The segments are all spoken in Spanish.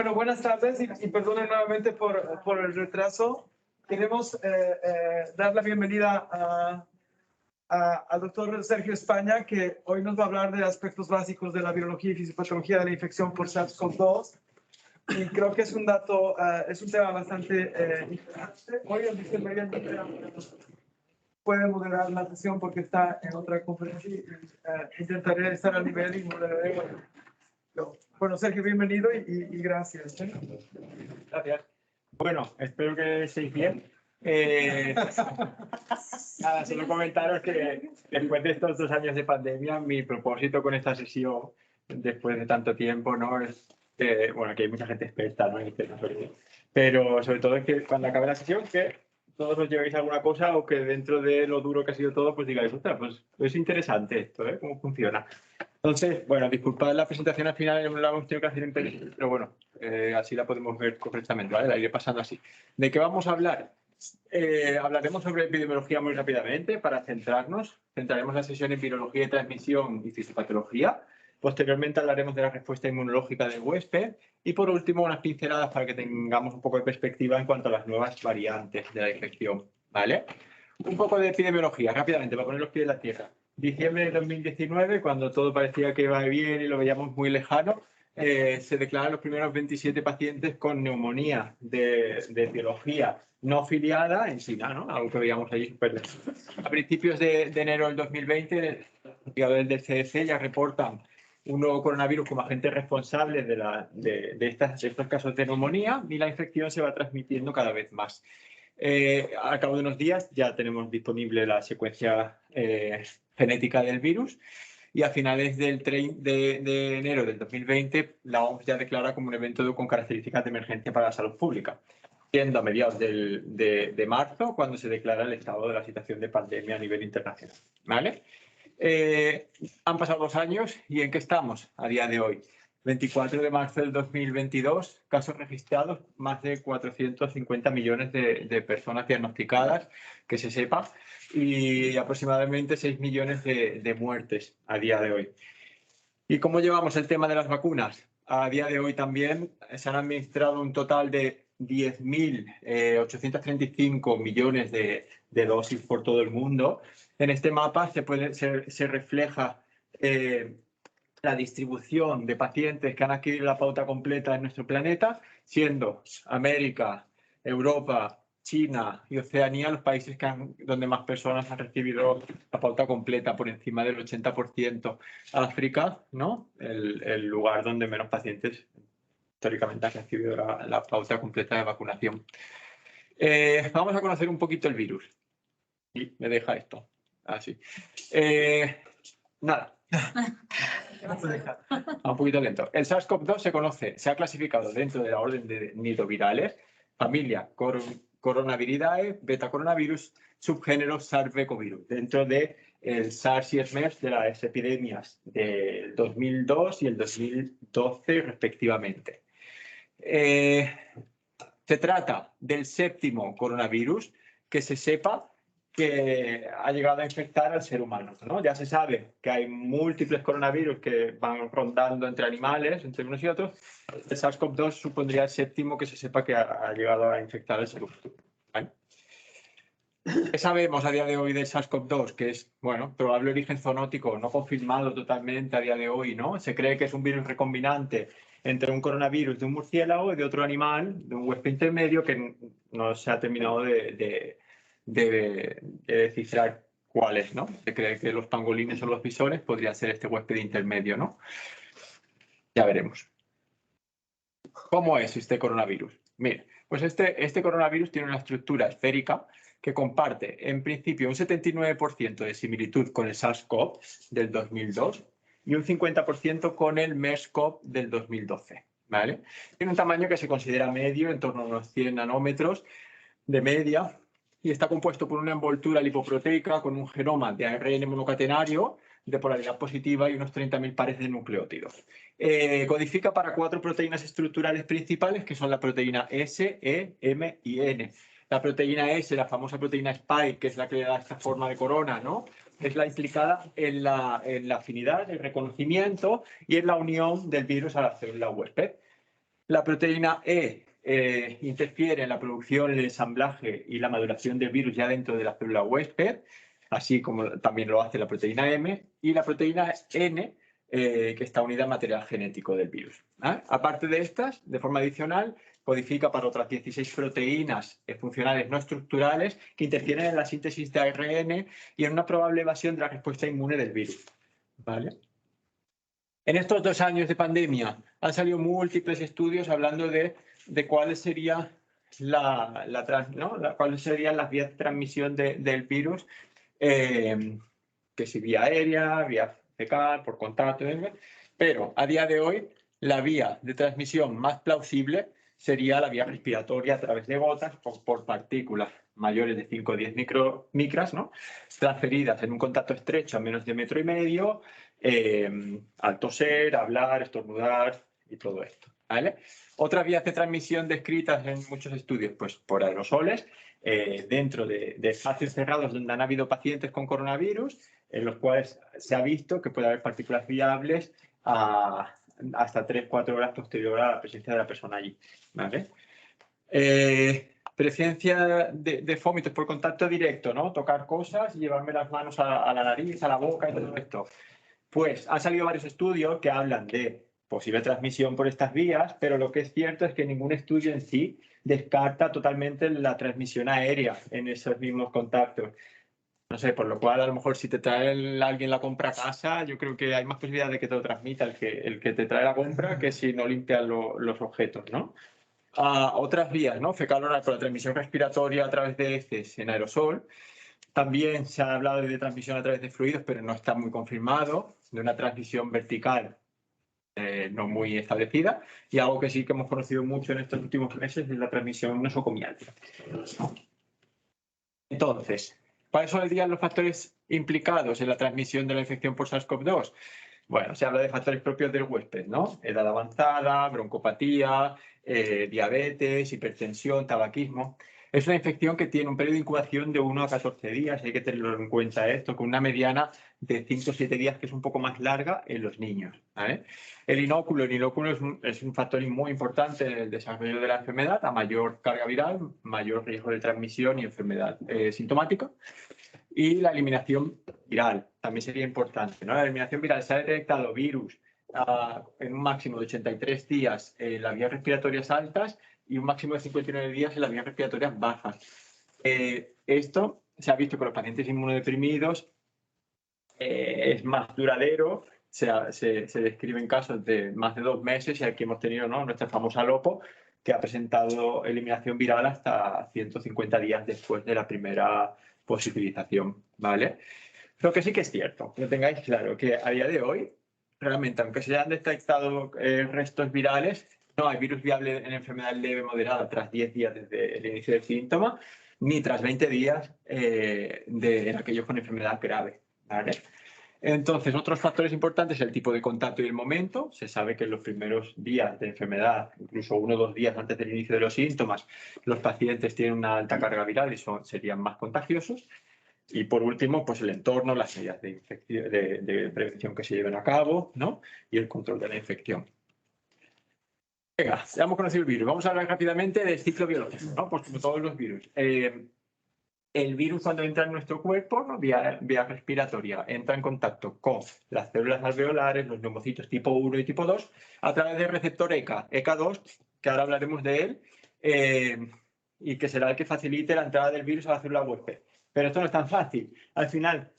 Bueno, buenas tardes y perdonen nuevamente por el retraso. Queremos dar la bienvenida al doctor Sergio España, que hoy nos va a hablar de aspectos básicos de la biología y fisiopatología de la infección por SARS-CoV-2. Y creo que es un tema bastante interesante. Hoy el vicepresidente puede moderar la sesión porque está en otra conferencia y intentaré estar al nivel y moderaré. Bueno, Sergio, bienvenido y gracias. Gracias. Bueno, espero que estéis bien. Nada, solo comentaros que después de estos 2 años de pandemia, mi propósito con esta sesión, después de tanto tiempo, ¿no? Es que, bueno, que hay mucha gente experta, ¿no? Pero sobre todo es que cuando acabe la sesión, que todos os llevéis alguna cosa o que dentro de lo duro que ha sido todo, pues digáis, ostras, pues es interesante esto, ¿eh? Cómo funciona. Entonces, bueno, disculpad la presentación al final, no la hemos tenido que hacer en película, pero bueno, así la podemos ver correctamente, ¿vale? La iré pasando así. ¿De qué vamos a hablar? Hablaremos sobre epidemiología muy rápidamente para centrarnos. Centraremos la sesión en virología de transmisión y fisiopatología. Posteriormente hablaremos de la respuesta inmunológica del huésped. Y por último, unas pinceladas para que tengamos un poco de perspectiva en cuanto a las nuevas variantes de la infección, ¿vale? Un poco de epidemiología, rápidamente, para poner los pies en la tierra. Diciembre de 2019, cuando todo parecía que iba bien y lo veíamos muy lejano, se declaran los primeros 27 pacientes con neumonía de etiología no filiada en China, ¿no? Algo que veíamos allí súper lejos. A principios de enero del 2020, los investigadores del CDC ya reportan un nuevo coronavirus como agente responsable de estos casos de neumonía y la infección se va transmitiendo cada vez más. Al cabo de unos días ya tenemos disponible la secuencia genética del virus y a finales de enero del 2020 la OMS ya declara como un evento con características de emergencia para la salud pública, siendo a mediados de marzo cuando se declara el estado de la situación de pandemia a nivel internacional, ¿vale? Han pasado 2 años y ¿en qué estamos a día de hoy? 24 de marzo del 2022, casos registrados, más de 450 millones de personas diagnosticadas, que se sepa, y aproximadamente 6 millones de muertes a día de hoy. ¿Y cómo llevamos el tema de las vacunas? A día de hoy también se han administrado un total de 10.835 millones de dosis por todo el mundo. En este mapa se refleja la distribución de pacientes que han adquirido la pauta completa en nuestro planeta, siendo América, Europa, China y Oceanía los países donde más personas han recibido la pauta completa, por encima del 80%. África, ¿no? El lugar donde menos pacientes históricamente han recibido la pauta completa de vacunación. Vamos a conocer un poquito el virus. Y me deja esto. Así. Nada. Un poquito lento. El SARS-CoV-2 se ha clasificado dentro de la orden de nidovirales, familia Coronaviridae, beta-coronavirus, subgénero SARS-CoV-virus, dentro de el SARS y el MERS de las epidemias del 2002 y el 2012 respectivamente. Se trata del 7º coronavirus que se sepa que ha llegado a infectar al ser humano, ¿no? Ya se sabe que hay múltiples coronavirus que van rondando entre animales, entre unos y otros. El SARS-CoV-2 supondría el 7º que se sepa que ha llegado a infectar al ser humano, ¿vale? ¿Qué sabemos a día de hoy del SARS-CoV-2? Que es, bueno, probable origen zoonótico, no confirmado totalmente a día de hoy, ¿no? Se cree que es un virus recombinante entre un coronavirus de un murciélago y de otro animal, de un huésped intermedio, que no se ha terminado de descifrar cuál es, ¿no? Se cree que los pangolines o los bisones podrían ser este huésped intermedio, ¿no? Ya veremos. ¿Cómo es este coronavirus? Mire, pues este coronavirus tiene una estructura esférica que comparte, en principio, un 79% de similitud con el SARS-CoV del 2002 y un 50% con el MERS-CoV del 2012, ¿vale? Tiene un tamaño que se considera medio, en torno a unos 100 nanómetros de media, y está compuesto por una envoltura lipoproteica con un genoma de ARN monocatenario de polaridad positiva y unos 30.000 pares de nucleótidos. Codifica para 4 proteínas estructurales principales, que son la proteína S, E, M y N. La proteína S, la famosa proteína Spike, que es la que le da esta forma de corona, ¿no? Es la implicada en la afinidad, el reconocimiento y en la unión del virus a la célula huésped. La proteína E interfiere en la producción, el ensamblaje y la maduración del virus ya dentro de la célula huésped, así como también lo hace la proteína M, y la proteína N, que está unida al material genético del virus. Aparte de estas, de forma adicional, codifica para otras 16 proteínas funcionales no estructurales que interfieren en la síntesis de ARN y en una probable evasión de la respuesta inmune del virus. ¿Vale? En estos 2 años de pandemia han salido múltiples estudios hablando de cuáles serían cuáles serían las vías de transmisión del virus, que si vía aérea, vía fecal, por contacto, pero a día de hoy la vía de transmisión más plausible sería la vía respiratoria a través de gotas por partículas mayores de 5 o 10 micras, ¿no? Transferidas en un contacto estrecho a menos de 1,5 metros, al toser, hablar, estornudar y todo esto. ¿Vale? Otras vías de transmisión descritas en muchos estudios, pues por aerosoles, dentro de espacios cerrados donde han habido pacientes con coronavirus, en los cuales se ha visto que puede haber partículas viables hasta 3-4 horas posterior a la presencia de la persona allí. ¿Vale? Presencia de vómitos por contacto directo, ¿no? Tocar cosas y llevarme las manos a la nariz, a la boca y todo esto. Pues han salido varios estudios que hablan de posible transmisión por estas vías, pero lo que es cierto es que ningún estudio en sí descarta totalmente la transmisión aérea en esos mismos contactos. No sé, por lo cual a lo mejor si te trae alguien la compra a casa, yo creo que hay más posibilidad de que te lo transmita el que te trae la compra que si no limpias los objetos, ¿no? Otras vías, ¿no? Fecal oral por la transmisión respiratoria a través de heces en aerosol. También se ha hablado de transmisión a través de fluidos, pero no está muy confirmado, de una transmisión vertical no muy establecida. Y algo que sí que hemos conocido mucho en estos últimos meses es la transmisión nosocomial. Entonces, ¿cuáles serían los factores implicados en la transmisión de la infección por SARS-CoV-2? Bueno, se habla de factores propios del huésped, ¿no? Edad avanzada, broncopatía, diabetes, hipertensión, tabaquismo. Es una infección que tiene un periodo de incubación de 1 a 14 días, hay que tenerlo en cuenta esto, con una mediana de 5 o 7 días, que es un poco más larga en los niños. ¿Vale? El inóculo es un factor muy importante en el desarrollo de la enfermedad. A mayor carga viral, mayor riesgo de transmisión y enfermedad sintomática. Y la eliminación viral también sería importante, ¿no? La eliminación viral, se ha detectado virus en un máximo de 83 días en las vías respiratorias altas y un máximo de 59 días en las vías respiratorias bajas. Esto se ha visto con los pacientes inmunodeprimidos, es más duradero, se describen casos de más de 2 meses y aquí hemos tenido, ¿no?, nuestra famosa LOPO, que ha presentado eliminación viral hasta 150 días después de la primera positivización, ¿vale? Lo que sí que es cierto, que tengáis claro que a día de hoy, realmente, aunque se hayan detectado restos virales, no hay virus viable en enfermedad leve moderada tras 10 días desde el inicio del síntoma, ni tras 20 días en aquellos con enfermedad grave, ¿vale? Entonces, otros factores importantes, el tipo de contacto y el momento. Se sabe que en los primeros días de enfermedad, incluso 1 o 2 días antes del inicio de los síntomas, los pacientes tienen una alta carga viral y serían más contagiosos. Y por último, pues el entorno, las medidas de prevención que se lleven a cabo, ¿no? Y el control de la infección. Venga, ya hemos conocido el virus. Vamos a hablar rápidamente del ciclo biológico, ¿no? Pues como todos los virus. El virus, cuando entra en nuestro cuerpo, ¿no?, vía respiratoria, entra en contacto con las células alveolares, los neumocitos tipo 1 y tipo 2, a través del receptor ECA2, que ahora hablaremos de él, y que será el que facilite la entrada del virus a la célula huésped. Pero esto no es tan fácil. Al final,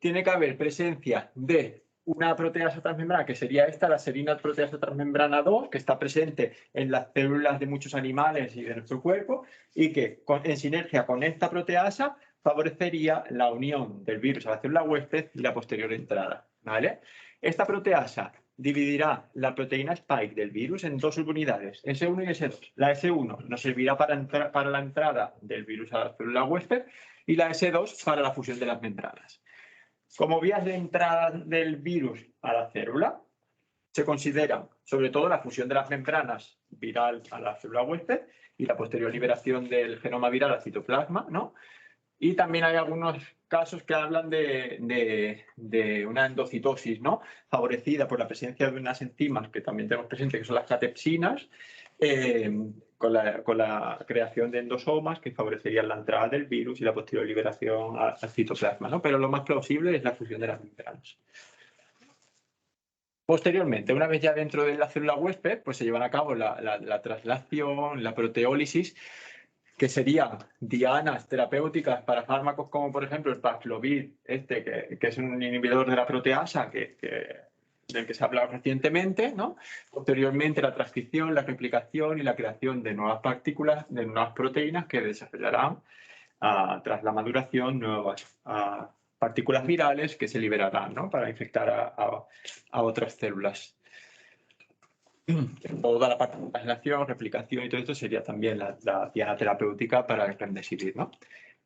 tiene que haber presencia de una proteasa transmembrana, que sería esta, la serina proteasa transmembrana 2, que está presente en las células de muchos animales y de nuestro cuerpo, y que en sinergia con esta proteasa favorecería la unión del virus a la célula huésped y la posterior entrada, ¿vale? Esta proteasa dividirá la proteína spike del virus en 2 subunidades, S1 y S2. La S1 nos servirá para la entrada del virus a la célula huésped y la S2 para la fusión de las membranas. Como vías de entrada del virus a la célula, se consideran sobre todo la fusión de las membranas viral a la célula huésped y la posterior liberación del genoma viral al citoplasma, ¿no? Y también hay algunos casos que hablan de una endocitosis, ¿no? Favorecida por la presencia de unas enzimas que también tenemos presentes, que son las catepsinas, con la creación de endosomas que favorecerían la entrada del virus y la posterior liberación al citoplasma, ¿no? Pero lo más plausible es la fusión de las membranas. Posteriormente, una vez ya dentro de la célula huésped, pues se llevan a cabo la traslación, la proteólisis, que serían dianas terapéuticas para fármacos como, por ejemplo, el Paxlovid, que es un inhibidor de la proteasa del que se ha hablado recientemente, ¿no? Posteriormente, la transcripción, la replicación y la creación de nuevas partículas, de nuevas proteínas que desarrollarán tras la maduración nuevas partículas virales que se liberarán, ¿no? Para infectar a otras células. Toda la parte de translación, replicación y todo esto sería también la diana terapéutica para el remdesivir, ¿no?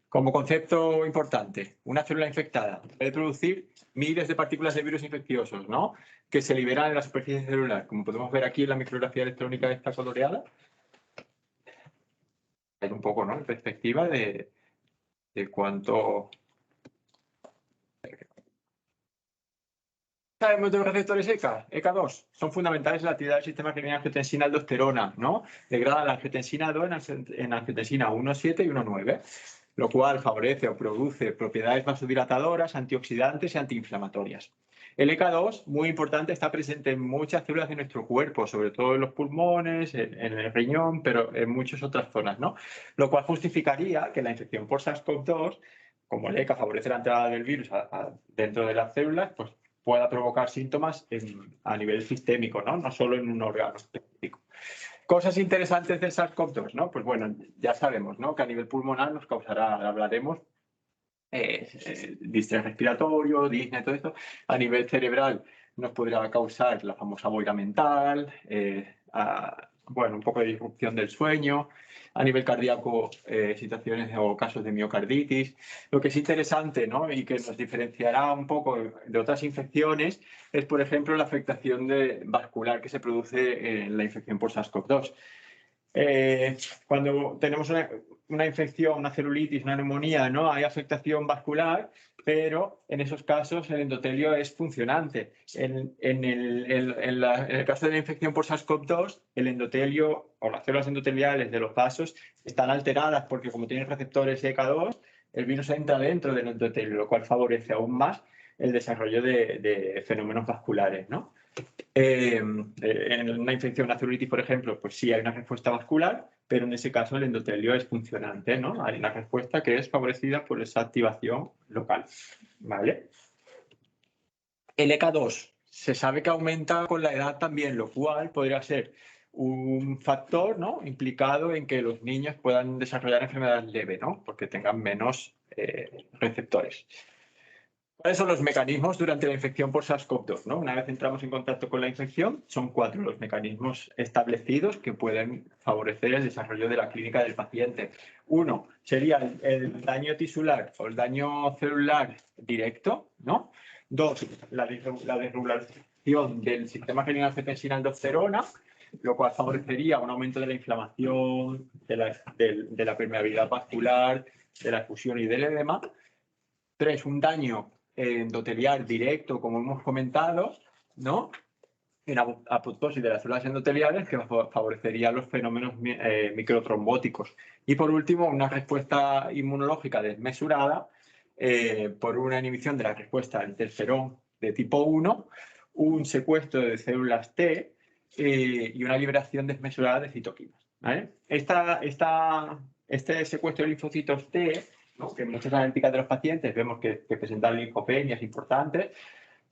Como concepto importante, una célula infectada puede producir miles de partículas de virus infecciosos, ¿no? Que se liberan en la superficie celular, como podemos ver aquí en la micrografía electrónica esta coloreada. Hay un poco, ¿no? En perspectiva de cuánto... Sabemos de los receptores ECA, ECA2, son fundamentales en la actividad del sistema que tiene angiotensina-aldosterona, ¿no? Degradan la angiotensina 2 en angiotensina 1,7 y 1,9, lo cual favorece o produce propiedades vasodilatadoras, antioxidantes y antiinflamatorias. El ECA2, muy importante, está presente en muchas células de nuestro cuerpo, sobre todo en los pulmones, en el riñón, pero en muchas otras zonas, ¿no? Lo cual justificaría que la infección por SARS-CoV-2, como el ECA favorece la entrada del virus dentro de las células, pues pueda provocar síntomas a nivel sistémico, ¿no? No solo en un órgano específico. Cosas interesantes del SARS-CoV-2, ¿no? Pues bueno, ya sabemos, ¿no? Que a nivel pulmonar nos causará, hablaremos, distrés respiratorio, disnea, todo esto. A nivel cerebral nos podrá causar la famosa boira mental, bueno, un poco de disrupción del sueño. A nivel cardíaco, situaciones o casos de miocarditis. Lo que es interesante, ¿no? Y que nos diferenciará un poco de otras infecciones es, por ejemplo, la afectación vascular que se produce en la infección por SARS-CoV-2. Cuando tenemos una infección, una celulitis, una neumonía, ¿no? Hay afectación vascular, pero en esos casos el endotelio es funcionante. En el caso de la infección por SARS-CoV-2, el endotelio o las células endoteliales de los vasos están alteradas porque como tienen receptores ECA2, el virus entra dentro del endotelio, lo cual favorece aún más el desarrollo de fenómenos vasculares, ¿no? En una infección, una celulitis, por ejemplo, pues sí hay una respuesta vascular, pero en ese caso el endotelio es funcionante, ¿no? Hay una respuesta que es favorecida por esa activación local, ¿vale? El ECA2 se sabe que aumenta con la edad también, lo cual podría ser un factor, ¿no? Implicado en que los niños puedan desarrollar enfermedad leve, ¿no? Porque tengan menos receptores. ¿Cuáles son los mecanismos durante la infección por SARS-CoV-2? ¿no? Una vez entramos en contacto con la infección, son 4 los mecanismos establecidos que pueden favorecer el desarrollo de la clínica del paciente. Uno sería el daño tisular o el daño celular directo, ¿no? 2, la desregulación del sistema angiotensina-aldosterona, lo cual favorecería un aumento de la inflamación, de la permeabilidad vascular, de la efusión y del edema. 3, un daño endotelial directo, como hemos comentado, ¿no? En apoptosis de las células endoteliales que favorecería los fenómenos microtrombóticos. Y por último, una respuesta inmunológica desmesurada por una inhibición de la respuesta al interferón de tipo 1, un secuestro de células T y una liberación desmesurada de citoquinas. ¿Vale? Este secuestro de linfocitos T, ¿no? Que en muchas analíticas de los pacientes vemos que presentan linfopenias importantes,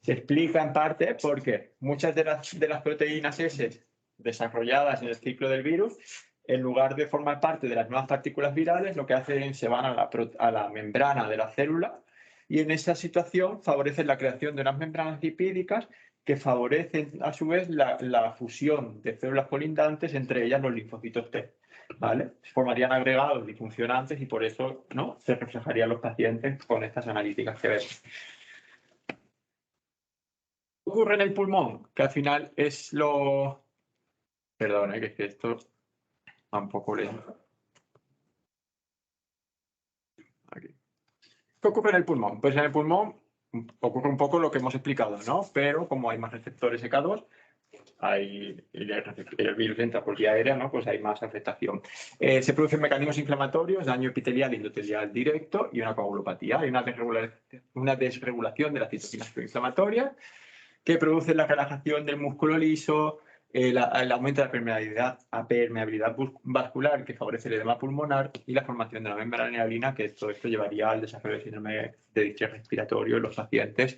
se explica en parte porque muchas de las proteínas S desarrolladas en el ciclo del virus, en lugar de formar parte de las nuevas partículas virales, lo que hacen es se van a la membrana de la célula y en esa situación favorecen la creación de unas membranas lipídicas que favorecen a su vez la fusión de células colindantes, entre ellas los linfocitos T. ¿Vale? Formarían agregados disfuncionantes y por eso, ¿no? Se reflejarían los pacientes con estas analíticas que vemos. ¿Qué ocurre en el pulmón? Que al final es lo... Perdón, que es que esto va un poco lento. Aquí. ¿Qué ocurre en el pulmón? Pues en el pulmón ocurre un poco lo que hemos explicado, ¿no? Pero como hay más receptores ECA2, el virus entra por vía aérea, ¿no? Pues hay más afectación. Se producen mecanismos inflamatorios, daño epitelial y endotelial directo y una coagulopatía. Hay una desregulación de las citoquinas proinflamatorias que produce la relajación del músculo liso, el aumento de la permeabilidad vascular, que favorece el edema pulmonar, y la formación de la membrana nealina, que todo esto llevaría al desarrollo de síndrome de distrés respiratorio en los pacientes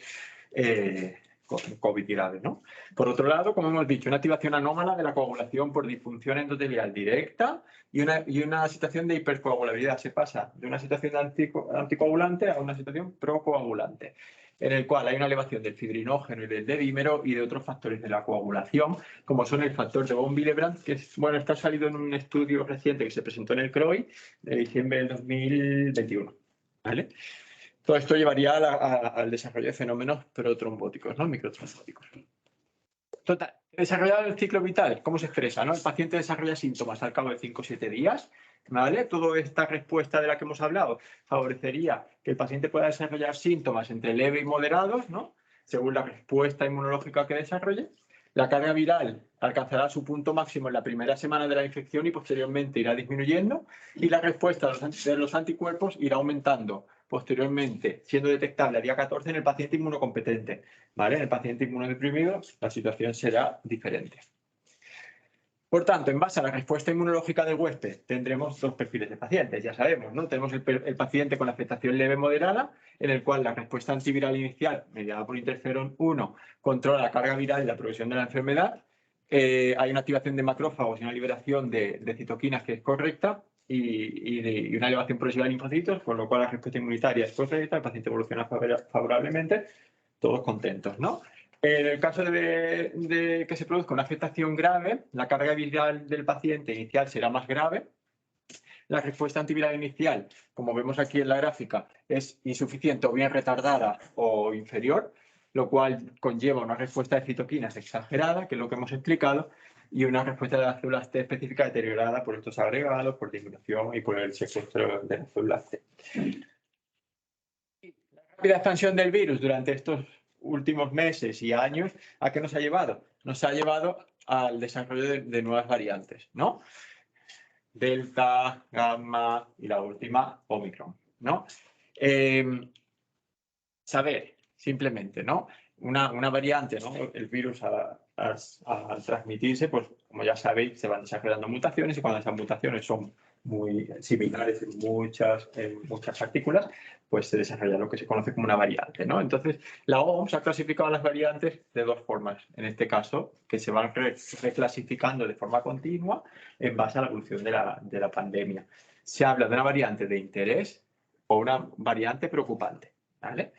con COVID grave, ¿no? Por otro lado, como hemos dicho, una activación anómala de la coagulación por disfunción endotelial directa y una situación de hipercoagulabilidad. Se pasa de una situación anticoagulante a una situación procoagulante, en el cual hay una elevación del fibrinógeno y del dedímero y de otros factores de la coagulación, como son el factor de von Willebrand, que está salido en un estudio reciente que se presentó en el CROI de diciembre del 2021. ¿Vale? Todo esto llevaría al desarrollo de fenómenos protrombóticos, ¿no? Microtrombóticos. Total, desarrollado el ciclo vital, ¿cómo se expresa? ¿No? El paciente desarrolla síntomas al cabo de 5 o 7 días, ¿vale? Toda esta respuesta de la que hemos hablado favorecería que el paciente pueda desarrollar síntomas entre leve y moderados, ¿no? Según la respuesta inmunológica que desarrolle. La carga viral alcanzará su punto máximo en la primera semana de la infección y posteriormente irá disminuyendo, y la respuesta de los anticuerpos irá aumentando posteriormente, siendo detectable a día 14 en el paciente inmunocompetente. ¿Vale? En el paciente inmunodeprimido la situación será diferente. Por tanto, en base a la respuesta inmunológica del huésped, tendremos dos perfiles de pacientes, ya sabemos, ¿no? Tenemos el paciente con afectación leve moderada, en el cual la respuesta antiviral inicial, mediada por interferón 1, controla la carga viral y la progresión de la enfermedad. Hay una activación de macrófagos y una liberación de citoquinas que es correcta y una elevación progresiva de linfocitos, con lo cual la respuesta inmunitaria es correcta, el paciente evoluciona favorablemente, todos contentos, ¿no? En el caso de que se produzca una afectación grave, la carga viral del paciente inicial será más grave. La respuesta antiviral inicial, como vemos aquí en la gráfica, es insuficiente o bien retardada o inferior, lo cual conlleva una respuesta de citoquinas exagerada, que es lo que hemos explicado, y una respuesta de las células T específica deteriorada por estos agregados, por disminución y por el secuestro de las células T. La rápida expansión del virus durante estos últimos meses y años, ¿a qué nos ha llevado? Nos ha llevado al desarrollo de nuevas variantes, ¿no? Delta, gamma y la última, Omicron, ¿no? Saber, simplemente, ¿no? Una variante, ¿no? El virus al transmitirse, pues como ya sabéis, se van desarrollando mutaciones, y cuando esas mutaciones son muy similares en muchas partículas, pues se desarrolla lo que se conoce como una variante, ¿no? Entonces, la OMS ha clasificado las variantes de dos formas, en este caso, que se van reclasificando de forma continua en base a la evolución de la pandemia. Se habla de una variante de interés o una variante preocupante, ¿vale?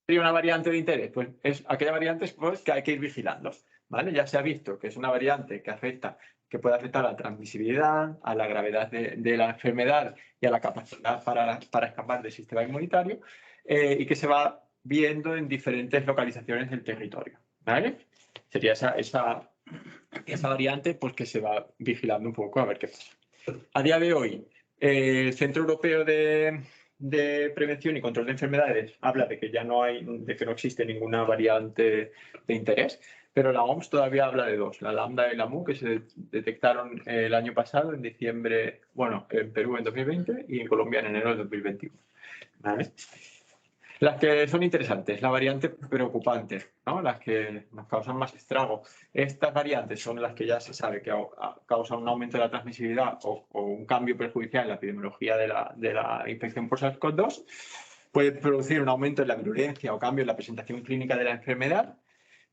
¿Y una variante de interés? Pues es aquella variante pues, que hay que ir vigilando, ¿vale? Ya se ha visto que es una variante que puede afectar a la transmisibilidad, a la gravedad de la enfermedad y a la capacidad para escapar del sistema inmunitario, y que se va viendo en diferentes localizaciones del territorio, ¿vale? Sería esa variante pues, que se va vigilando un poco a ver qué pasa. A día de hoy, el Centro Europeo de Prevención y Control de Enfermedades habla de que no existe ninguna variante de interés, pero la OMS todavía habla de dos, la lambda y la mu, que se detectaron el año pasado, en diciembre, bueno, en Perú en 2020 y en Colombia en enero de 2021. ¿Vale? Las que son interesantes, la variante preocupante, ¿no? Las que nos causan más estrago. Estas variantes son las que ya se sabe que causan un aumento de la transmisibilidad o un cambio perjudicial en la epidemiología de la infección por SARS-CoV-2. Puede producir un aumento en la virulencia o cambio en la presentación clínica de la enfermedad.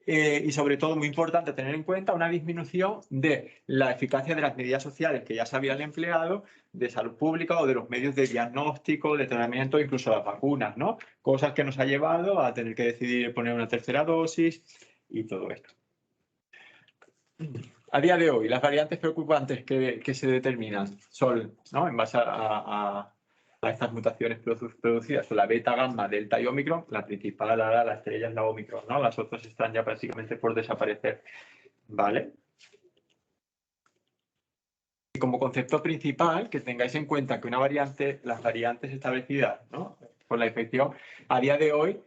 Y sobre todo, muy importante tener en cuenta una disminución de la eficacia de las medidas sociales que ya se habían empleado, de salud pública o de los medios de diagnóstico, de tratamiento, incluso las vacunas, ¿no? Cosas que nos ha llevado a tener que decidir poner una tercera dosis y todo esto. A día de hoy, las variantes preocupantes que se determinan son, ¿no? En base a estas mutaciones producidas son la beta, gamma, delta y omicron. La principal, la estrella es la omicron, ¿no? Las otras están ya prácticamente por desaparecer, ¿vale? Y como concepto principal, que tengáis en cuenta que las variantes establecidas, ¿no?, por la infección, a día de hoy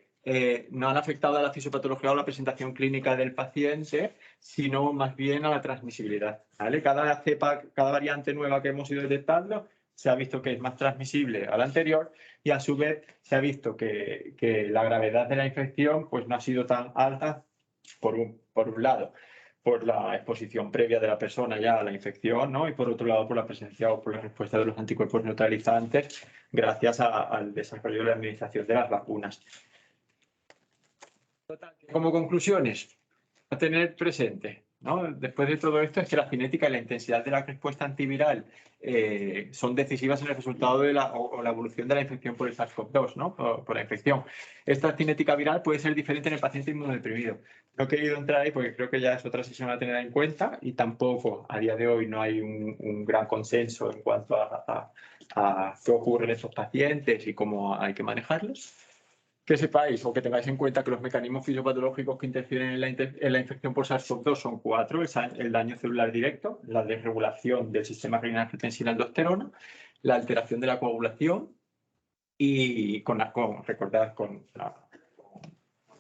no han afectado a la fisiopatología o la presentación clínica del paciente, sino más bien a la transmisibilidad, ¿vale? Cada cepa, cada variante nueva que hemos ido detectando, se ha visto que es más transmisible a la anterior y a su vez se ha visto que la gravedad de la infección pues, no ha sido tan alta por un lado, por la exposición previa de la persona ya a la infección, ¿no? Y por otro lado, por la presencia o por la respuesta de los anticuerpos neutralizantes gracias al desarrollo de la administración de las vacunas. Como conclusiones, a tener presente, ¿no?, después de todo esto, es que la cinética y la intensidad de la respuesta antiviral son decisivas en el resultado de la evolución de la infección por el SARS-CoV-2, ¿no?, por la infección. Esta cinética viral puede ser diferente en el paciente inmunodeprimido. No he querido entrar ahí porque creo que ya es otra sesión a tener en cuenta y tampoco a día de hoy no hay un gran consenso en cuanto a qué ocurre en estos pacientes y cómo hay que manejarlos. Que sepáis o que tengáis en cuenta que los mecanismos fisiopatológicos que interfieren en la infección por SARS-CoV-2 son 4: el daño celular directo, la desregulación del sistema renina-angiotensina-aldosterona, la alteración de la coagulación y recordad, con la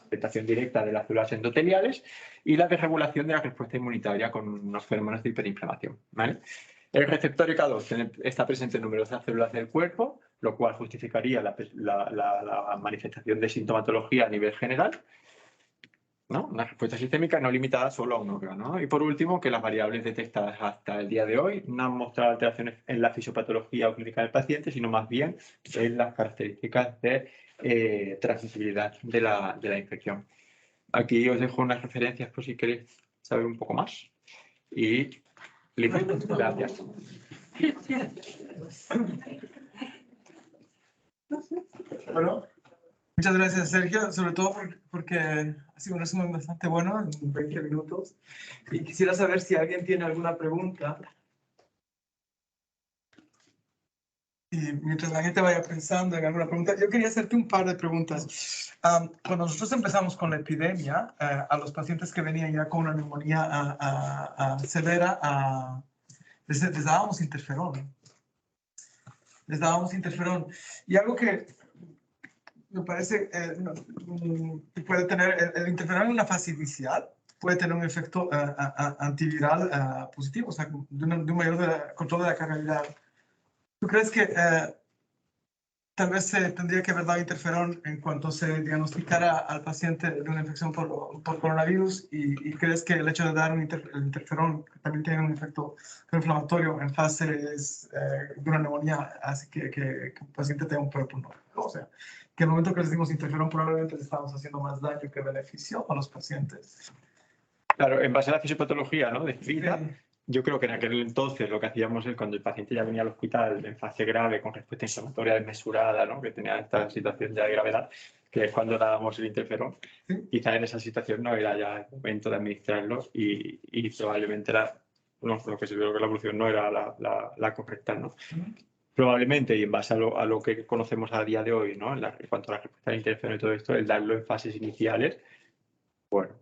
afectación directa de las células endoteliales y la desregulación de la respuesta inmunitaria con unos fenómenos de hiperinflamación, ¿vale? El receptor EK2 está presente en numerosas células del cuerpo, lo cual justificaría la manifestación de sintomatología a nivel general, ¿no? Una respuesta sistémica no limitada solo a un órgano, ¿no? Y por último, que las variables detectadas hasta el día de hoy no han mostrado alteraciones en la fisiopatología o clínica del paciente, sino más bien en las características de transmisibilidad de la infección. Aquí os dejo unas referencias por si queréis saber un poco más. Y gracias. Bueno, muchas gracias, Sergio, sobre todo porque ha sido un resumen bastante bueno en 20 minutos. Y quisiera saber si alguien tiene alguna pregunta. Y mientras la gente vaya pensando en alguna pregunta, yo quería hacerte un par de preguntas. Cuando nosotros empezamos con la epidemia, a los pacientes que venían ya con una neumonía severa, les dábamos interferón. Les dábamos interferón. Y algo que me parece que puede tener, el interferón en una fase inicial puede tener un efecto antiviral positivo, o sea, de un mayor control de la carga viral. ¿Tú crees que tal vez se tendría que haber dado interferón en cuanto se diagnosticara al paciente de una infección por coronavirus? ¿Y crees que el hecho de dar el interferón también tiene un efecto inflamatorio en fases de una neumonía hace que el paciente tenga un peor pulmón? O sea, que en el momento que les dimos interferón probablemente les estamos haciendo más daño que beneficio a los pacientes. Claro, en base a la fisiopatología, ¿no?, descrita, Sí. yo creo que en aquel entonces lo que hacíamos es cuando el paciente ya venía al hospital en fase grave con respuesta inflamatoria desmesurada, ¿no?, que tenía esta situación ya de gravedad, que es cuando dábamos el interferón. Sí. Quizá en esa situación no era ya el momento de administrarlo y probablemente lo que se vio que la evolución no era la correcta, ¿no? Probablemente, y en base a lo que conocemos a día de hoy, ¿no?, en cuanto a la respuesta al interferón y todo esto, el darlo en fases iniciales, bueno,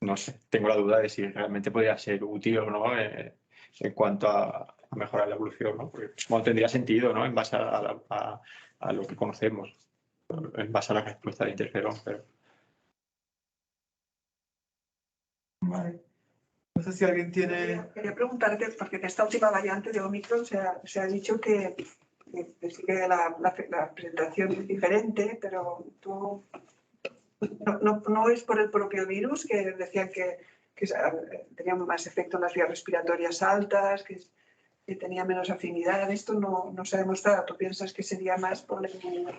no sé, tengo la duda de si realmente podría ser útil o no en cuanto a mejorar la evolución, ¿no? Porque bueno, tendría sentido, ¿no?, en base a lo que conocemos, en base a la respuesta de interferón, pero... Vale. No sé si alguien tiene... Quería preguntarte, porque en esta última variante de Omicron se ha dicho que sí que la presentación es diferente, pero tú... No es por el propio virus, que decían que tenía más efecto en las vías respiratorias altas, que tenía menos afinidad. Esto no se ha demostrado. ¿Tú piensas que sería más por la inmunidad?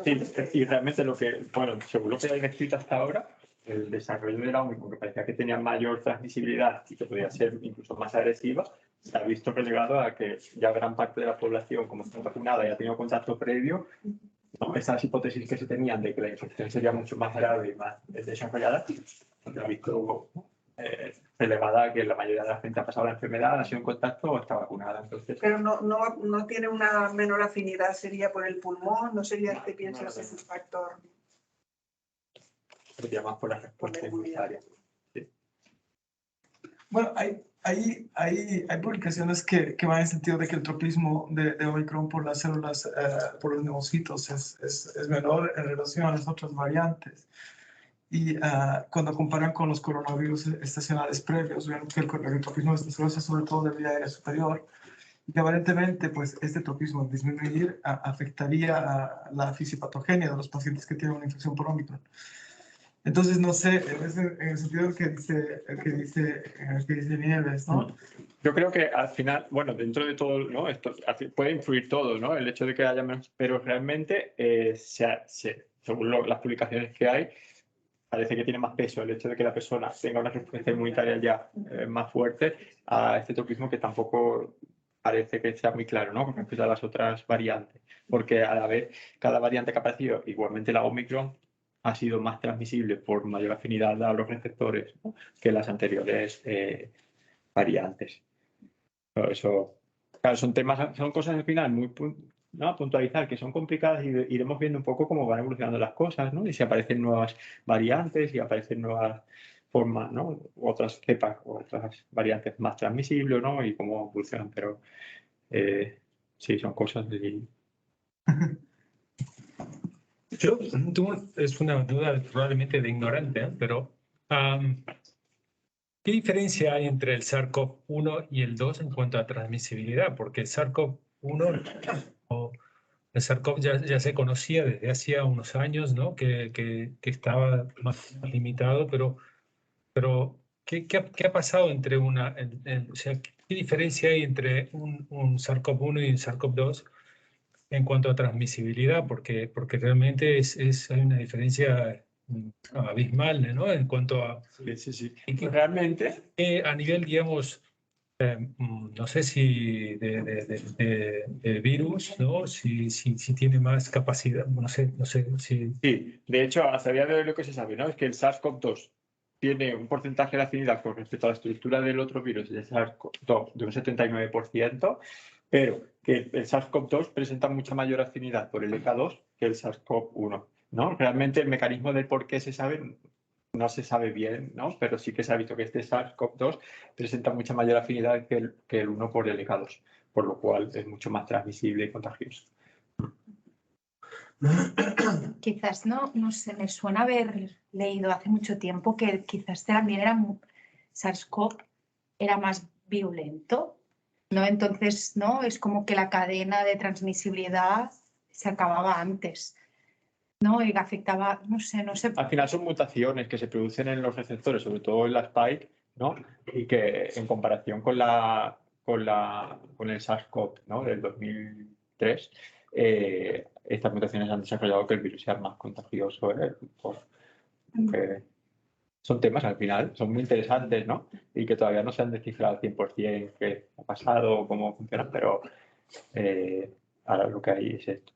Sí, y realmente bueno, según lo que hay escrito hasta ahora, el desarrollo de la Omicron, que parecía que tenía mayor transmisibilidad y que podía ser incluso más agresiva, se ha visto relegado a que ya gran parte de la población, como está vacunada y ha tenido contacto previo, ¿no?, esas hipótesis que se tenían de que la infección sería mucho más grave y más desarrollada, se ha visto elevada a que la mayoría de la gente ha pasado la enfermedad, ha sido en contacto o está vacunada. Entonces, pero no tiene una menor afinidad, ¿sería por el pulmón? ¿No sería que piensas es un factor? sería más por la respuesta inmunitaria. Sí. Bueno, hay hay publicaciones que van en el sentido de que el tropismo de Omicron por las células, por los neumocitos es menor en relación a las otras variantes. Y cuando comparan con los coronavirus estacionales previos, ven que el tropismo estacional es sobre todo de vía aérea superior, y que aparentemente pues, este tropismo al disminuir afectaría a la fisiopatogenia de los pacientes que tienen una infección por Omicron. Entonces, no sé, en el sentido que dice Nieves, ¿no? Yo creo que al final, bueno, dentro de todo, ¿no? Esto puede influir todo, ¿no? El hecho de que haya menos, pero realmente, según las publicaciones que hay, parece que tiene más peso el hecho de que la persona tenga una respuesta inmunitaria ya más fuerte a este tropismo, que tampoco parece que sea muy claro, ¿no? Con respecto a las otras variantes, porque a la vez cada variante que ha aparecido, igualmente la Omicron, ha sido más transmisible por mayor afinidad a los receptores, ¿no? Que las anteriores variantes. Pero eso, claro, son temas, son cosas al final muy ¿no? puntualizar, que son complicadas, y iremos viendo un poco cómo van evolucionando las cosas, ¿no? Y si aparecen nuevas variantes, y aparecen nuevas formas, ¿no? Otras cepas, otras variantes más transmisibles, ¿no? Y cómo evolucionan, pero sí, son cosas de... Es una duda probablemente de ignorante, ¿eh? Pero ¿qué diferencia hay entre el SARS-CoV-1 y el 2 en cuanto a transmisibilidad? Porque el SARS-CoV-1 o el SARS-CoV ya se conocía desde hacía unos años, ¿no? Que estaba más limitado, pero ¿qué ha pasado entre o sea, ¿qué diferencia hay entre un SARS-CoV-1 y un SARS-CoV-2 en cuanto a transmisibilidad? Porque realmente hay una diferencia abismal, ¿no? En cuanto a... Sí. Realmente... a nivel, digamos, no sé si de virus, ¿no? Si tiene más capacidad, no sé si... Sí, de hecho, hasta el día de hoy lo que se sabe, ¿no? Es que el SARS-CoV-2 tiene un porcentaje de afinidad con respecto a la estructura del otro virus, el SARS-CoV-2, de un 79%, pero que el SARS-CoV-2 presenta mucha mayor afinidad por el EK2 que el SARS-CoV-1, ¿no? Realmente el mecanismo del por qué se sabe no se sabe bien, ¿no? Pero sí que se ha visto que este SARS-CoV-2 presenta mucha mayor afinidad que el 1 por el EK2, por lo cual es mucho más transmisible y contagioso. Quizás no sé, me suena haber leído hace mucho tiempo que quizás también SARS-CoV era más virulento, ¿no? Entonces, ¿no? Es como que la cadena de transmisibilidad se acababa antes, ¿no? Y afectaba, no sé. Al final son mutaciones que se producen en los receptores, sobre todo en la spike, ¿no? Y que en comparación con el SARS-CoV, ¿no? Del 2003, estas mutaciones han desarrollado que el virus sea más contagioso. Son temas al final, son muy interesantes, ¿no? Y que todavía no se han descifrado al 100% qué ha pasado o cómo funcionan, pero ahora lo que hay es esto.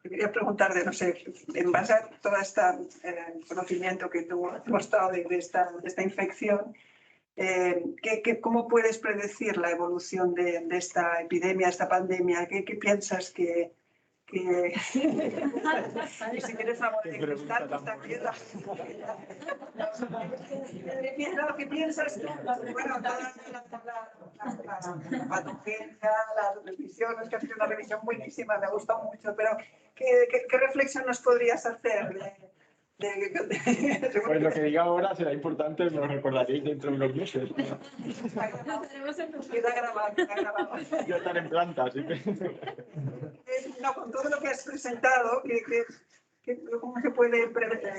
Quería preguntarte, no sé, en base a todo este conocimiento que tú has mostrado de esta infección, ¿cómo puedes predecir la evolución de esta epidemia, esta pandemia? ¿Qué piensas que... Y si tienes algo de cristal, pues también ¿qué piensas tú? Bueno, la patogenia, las revisiones, que ha sido una revisión buenísima, me ha gustado mucho, pero ¿qué reflexión nos podrías hacer? Pues lo que diga ahora será importante, me lo recordaréis dentro de unos meses. Queda grabado. Ya están en planta, así que... No, con todo lo que has presentado, ¿cómo se puede prever?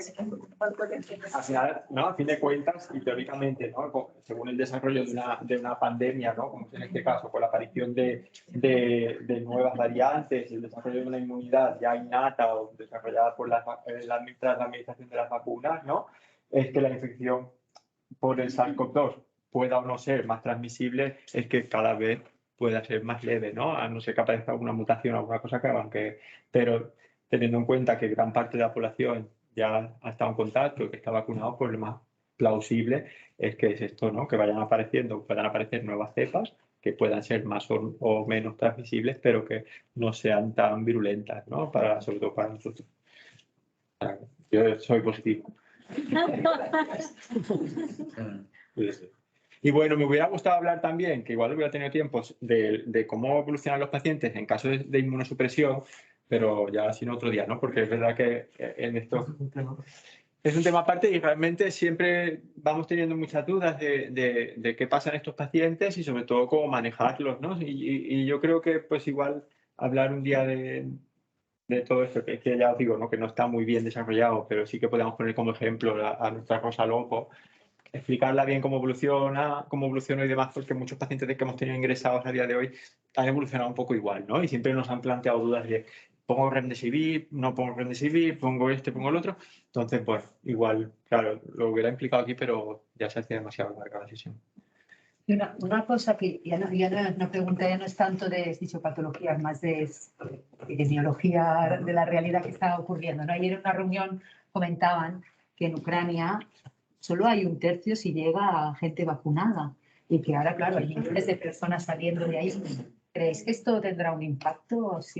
Al final, ¿no? A fin de cuentas, y teóricamente, ¿no? Según el desarrollo de una pandemia, ¿no? Como en este caso, con la aparición de nuevas variantes y el desarrollo de una inmunidad ya innata o desarrollada por tras la administración de las vacunas, ¿no? Es que la infección por el SARS-CoV-2 pueda o no ser más transmisible, es que cada vez pueda ser más leve, ¿no? A no ser que aparezca alguna mutación o alguna cosa que hagan que... Pero teniendo en cuenta que gran parte de la población ya ha estado en contacto y que está vacunado, pues lo más plausible es que es esto, ¿no? Que puedan aparecer nuevas cepas que puedan ser más o menos transmisibles, pero que no sean tan virulentas, ¿no? Sobre todo para nosotros. Yo soy positivo. Y bueno, me hubiera gustado hablar también, que igual hubiera tenido tiempo, de cómo evolucionan los pacientes en caso de inmunosupresión, pero ya sin otro día, ¿no? Porque es verdad que en esto es un tema aparte y realmente siempre vamos teniendo muchas dudas de qué pasa en estos pacientes y sobre todo cómo manejarlos, ¿no? Y yo creo que pues igual hablar un día de todo esto, que ya os digo, ¿no? Que no está muy bien desarrollado, pero sí que podemos poner como ejemplo a nuestra Rosa Lopo, explicarla bien cómo evoluciona y demás, porque muchos pacientes que hemos tenido ingresados a día de hoy han evolucionado un poco igual, ¿no? Y siempre nos han planteado dudas de pongo Remdesivir, no pongo Remdesivir, pongo este, pongo el otro. Entonces, pues igual, claro, lo hubiera implicado aquí, pero ya se hace demasiado larga la sesión. Y una cosa que una pregunta ya no es tanto de fisiopatología, más de epidemiología de la realidad que está ocurriendo, ¿no? Ayer en una reunión comentaban que en Ucrania solo hay 1/3 si llega gente vacunada y que ahora, claro, hay millones de personas saliendo de ahí. ¿Creéis que esto tendrá un impacto? Pues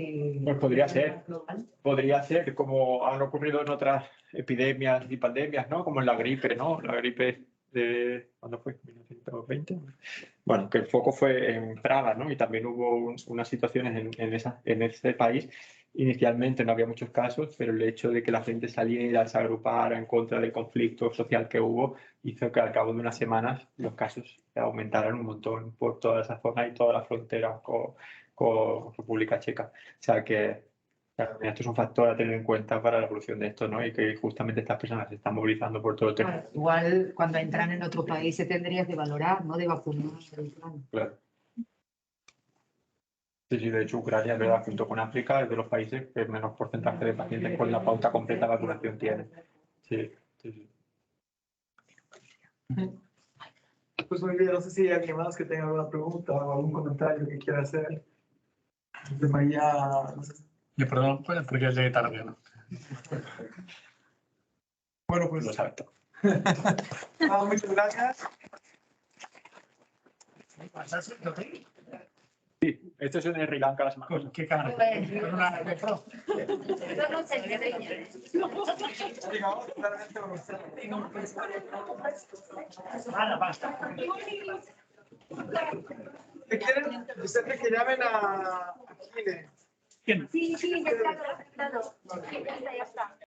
podría ser. Podría ser, como han ocurrido en otras epidemias y pandemias, ¿no? Como en la gripe, ¿no? La gripe de... ¿Cuándo fue? ¿1920? Bueno, que el foco fue en Praga, ¿no? Y también hubo unas situaciones en ese país. Inicialmente no había muchos casos, pero el hecho de que la gente saliera, se agrupara en contra del conflicto social que hubo, hizo que al cabo de unas semanas los casos aumentaran un montón por toda esa zona y toda la frontera con República Checa. O sea que claro, esto es un factor a tener en cuenta para la evolución de esto, ¿no? Y que justamente estas personas se están movilizando por todo el territorio. Claro, igual cuando entran en otro país se tendría que valorar, ¿no? De vacunar. Claro. Sí, sí, de hecho Ucrania, ¿verdad? Junto con África, es de los países que menos porcentaje de pacientes con la pauta completa de vacunación tiene. Sí, sí, sí. Pues muy bien, no sé si hay alguien más que tenga alguna pregunta o algún comentario que quiera hacer. De María, no sé. Le perdón porque llegué tarde, ¿no? Bueno, pues Lo sabe todo. muchas gracias. Sí, esto es en Sri Lanka la semana pasada. ¿Con qué cara? ¿Con una retro? Digamos, claramente vamos a Nada, basta. ¿Qué quieren? Ustedes que llamen a Chile. ¿Quién? Sí, ya está, ya está.